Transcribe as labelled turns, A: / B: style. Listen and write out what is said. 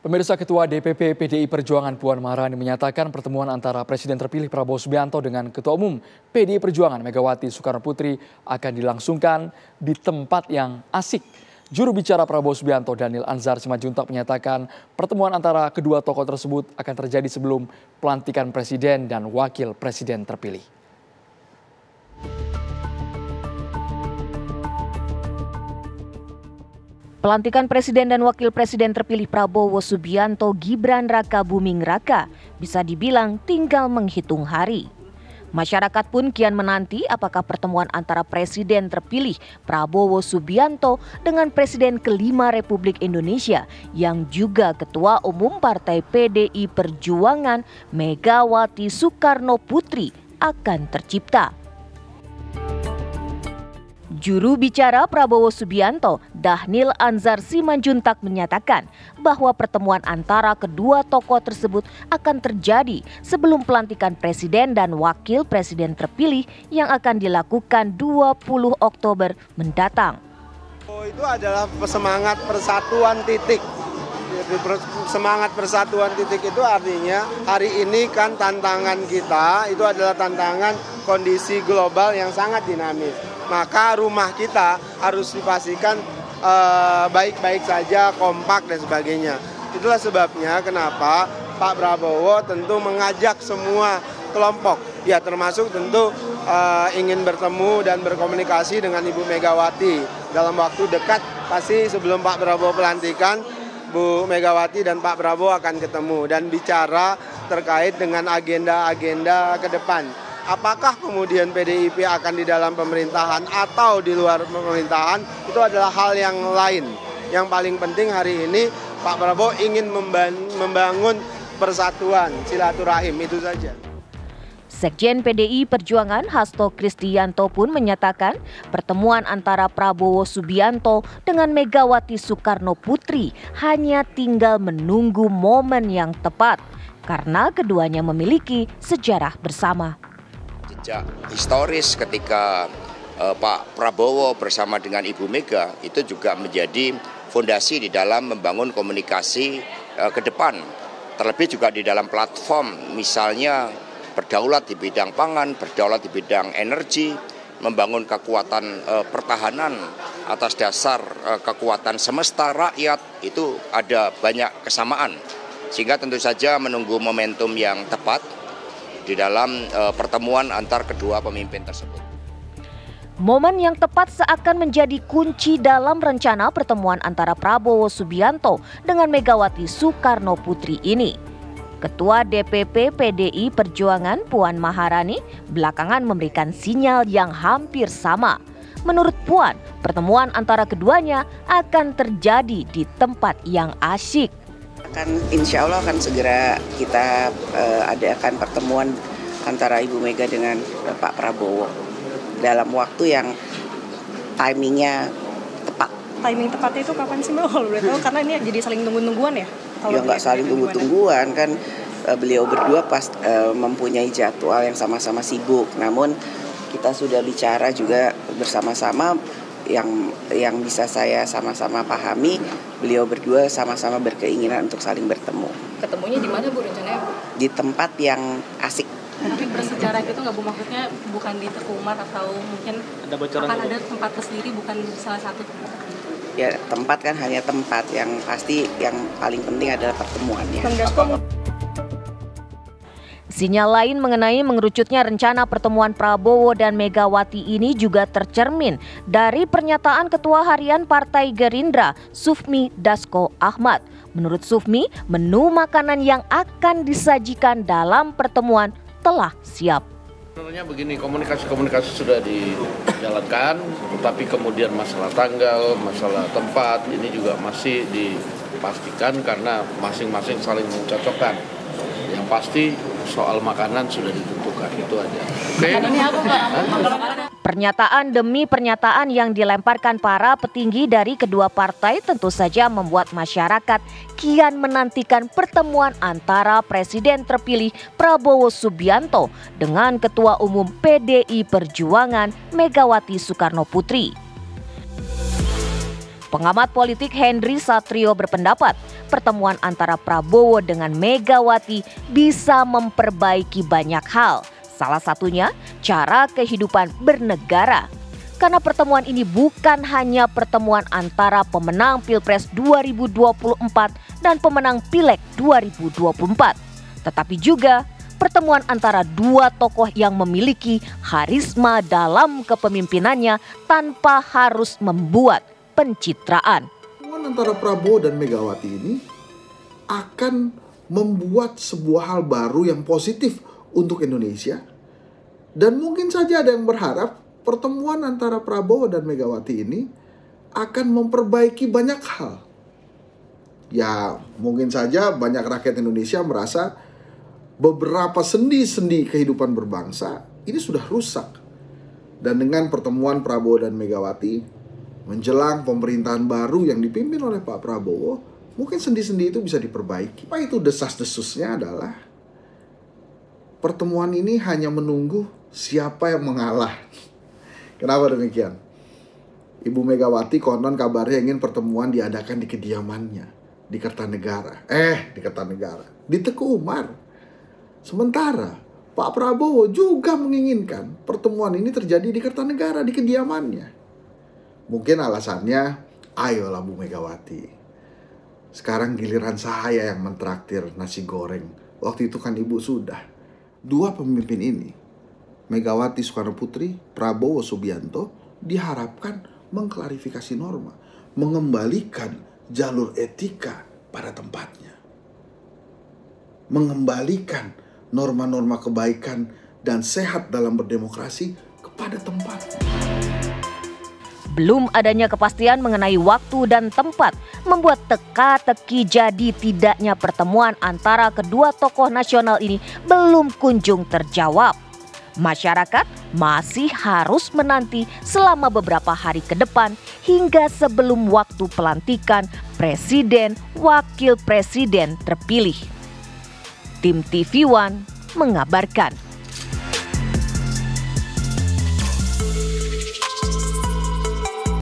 A: Pemirsa, Ketua DPP PDI Perjuangan Puan Maharani menyatakan pertemuan antara Presiden terpilih Prabowo Subianto dengan Ketua Umum PDI Perjuangan Megawati Soekarno Putri akan dilangsungkan di tempat yang asik. Juru bicara Prabowo Subianto Daniel Anzar Simanjuntak menyatakan pertemuan antara kedua tokoh tersebut akan terjadi sebelum pelantikan Presiden dan Wakil Presiden terpilih.
B: Pelantikan Presiden dan Wakil Presiden terpilih Prabowo Subianto Gibran Raka Buming Raka bisa dibilang tinggal menghitung hari. Masyarakat pun kian menanti apakah pertemuan antara Presiden terpilih Prabowo Subianto dengan Presiden kelima Republik Indonesia yang juga Ketua Umum Partai PDI Perjuangan Megawati Soekarno Putri akan tercipta. Juru bicara Prabowo Subianto, Daniel Anzar Simanjuntak menyatakan bahwa pertemuan antara kedua tokoh tersebut akan terjadi sebelum pelantikan Presiden dan Wakil Presiden terpilih yang akan dilakukan 20 Oktober mendatang.
C: Itu adalah semangat persatuan titik. Semangat persatuan titik itu artinya hari ini kan tantangan kita itu adalah tantangan kondisi global yang sangat dinamis. Maka rumah kita harus dipastikan baik-baik saja, kompak dan sebagainya. Itulah sebabnya kenapa Pak Prabowo tentu mengajak semua kelompok, ya termasuk tentu ingin bertemu dan berkomunikasi dengan Ibu Megawati dalam waktu dekat. Pasti sebelum Pak Prabowo pelantikan, Bu Megawati dan Pak Prabowo akan ketemu dan bicara terkait dengan agenda-agenda ke depan. Apakah kemudian PDIP akan di dalam pemerintahan atau di luar pemerintahan, itu adalah hal yang lain. Yang paling penting hari ini Pak Prabowo ingin membangun persatuan, silaturahim, itu saja.
B: Sekjen PDI Perjuangan Hasto Kristianto pun menyatakan pertemuan antara Prabowo Subianto dengan Megawati Soekarno Putri hanya tinggal menunggu momen yang tepat karena keduanya memiliki sejarah bersama.
D: Jejak historis ketika Pak Prabowo bersama dengan Ibu Mega itu juga menjadi fondasi di dalam membangun komunikasi ke depan. Terlebih juga di dalam platform misalnya berdaulat di bidang pangan, berdaulat di bidang energi, membangun kekuatan pertahanan atas dasar kekuatan semesta rakyat, itu ada banyak kesamaan. Sehingga tentu saja menunggu momentum yang tepat di dalam pertemuan antar kedua pemimpin tersebut.
B: Momen yang tepat seakan menjadi kunci dalam rencana pertemuan antara Prabowo Subianto dengan Megawati Soekarno Putri ini. Ketua DPP PDI Perjuangan Puan Maharani belakangan memberikan sinyal yang hampir sama. Menurut Puan, pertemuan antara keduanya akan terjadi di tempat yang asyik.
E: Insya Allah akan segera kita adakan pertemuan antara Ibu Mega dengan Pak Prabowo dalam waktu yang timingnya tepat. Timing tepatnya itu kapan sih Mbak? Kalau boleh tahu, karena ini jadi saling tunggu-tungguan ya? Ya nggak saling tunggu-tungguan kan, beliau berdua mempunyai jadwal yang sama-sama sibuk. Namun kita sudah bicara juga bersama-sama. Yang bisa saya sama-sama pahami, beliau berdua sama-sama berkeinginan untuk saling bertemu.
F: Ketemunya di mana Bu rencananya?
E: Di tempat yang asik.
F: Tapi bersejarah gitu nggak Bu, maksudnya bukan di Teku Umar atau mungkin akan ada tempat tersendiri, bukan salah satu tempat?
E: Ya tempat kan hanya tempat, yang pasti yang paling penting adalah pertemuannya.
B: Sinyal lain mengenai mengerucutnya rencana pertemuan Prabowo dan Megawati ini juga tercermin dari pernyataan Ketua Harian Partai Gerindra, Sufmi Dasko Ahmad. Menurut Sufmi, menu makanan yang akan disajikan dalam pertemuan telah siap.
G: Sebenarnya begini, komunikasi sudah dijalankan, tetapi kemudian masalah tanggal, masalah tempat ini juga masih dipastikan karena masing-masing saling mencocokkan. Yang pasti soal makanan sudah ditentukan, itu aja. Oke.
B: Pernyataan demi pernyataan yang dilemparkan para petinggi dari kedua partai tentu saja membuat masyarakat kian menantikan pertemuan antara Presiden terpilih Prabowo Subianto dengan Ketua Umum PDI Perjuangan Megawati Soekarno Putri. Pengamat politik Henry Satrio berpendapat pertemuan antara Prabowo dengan Megawati bisa memperbaiki banyak hal. Salah satunya cara kehidupan bernegara. Karena pertemuan ini bukan hanya pertemuan antara pemenang Pilpres 2024 dan pemenang Pileg 2024, tetapi juga pertemuan antara dua tokoh yang memiliki karisma dalam kepemimpinannya tanpa harus membuat pencitraan.
H: Pertemuan antara Prabowo dan Megawati ini akan membuat sebuah hal baru yang positif untuk Indonesia. Dan mungkin saja ada yang berharap pertemuan antara Prabowo dan Megawati ini akan memperbaiki banyak hal. Ya, mungkin saja banyak rakyat Indonesia merasa beberapa sendi-sendi kehidupan berbangsa ini sudah rusak. Dan dengan pertemuan Prabowo dan Megawati menjelang pemerintahan baru yang dipimpin oleh Pak Prabowo, mungkin sendi-sendi itu bisa diperbaiki. Apa itu desas-desusnya adalah pertemuan ini hanya menunggu siapa yang mengalah. Kenapa demikian? Ibu Megawati konon kabarnya ingin pertemuan diadakan di kediamannya, di Kertanegara. Di Kertanegara, di Teguh Umar. Sementara Pak Prabowo juga menginginkan pertemuan ini terjadi di Kertanegara, di kediamannya. Mungkin alasannya, ayolah Bu Megawati, sekarang giliran saya yang mentraktir nasi goreng. Waktu itu kan Ibu sudah. Dua pemimpin ini, Megawati Soekarnoputri, Prabowo Subianto, diharapkan mengklarifikasi norma, mengembalikan jalur etika pada tempatnya, mengembalikan norma-norma kebaikan dan sehat dalam berdemokrasi kepada tempatnya.
B: Belum adanya kepastian mengenai waktu dan tempat membuat teka-teki jadi tidaknya pertemuan antara kedua tokoh nasional ini belum kunjung terjawab. Masyarakat masih harus menanti selama beberapa hari ke depan hingga sebelum waktu pelantikan Presiden Wakil Presiden terpilih. Tim TV One mengabarkan.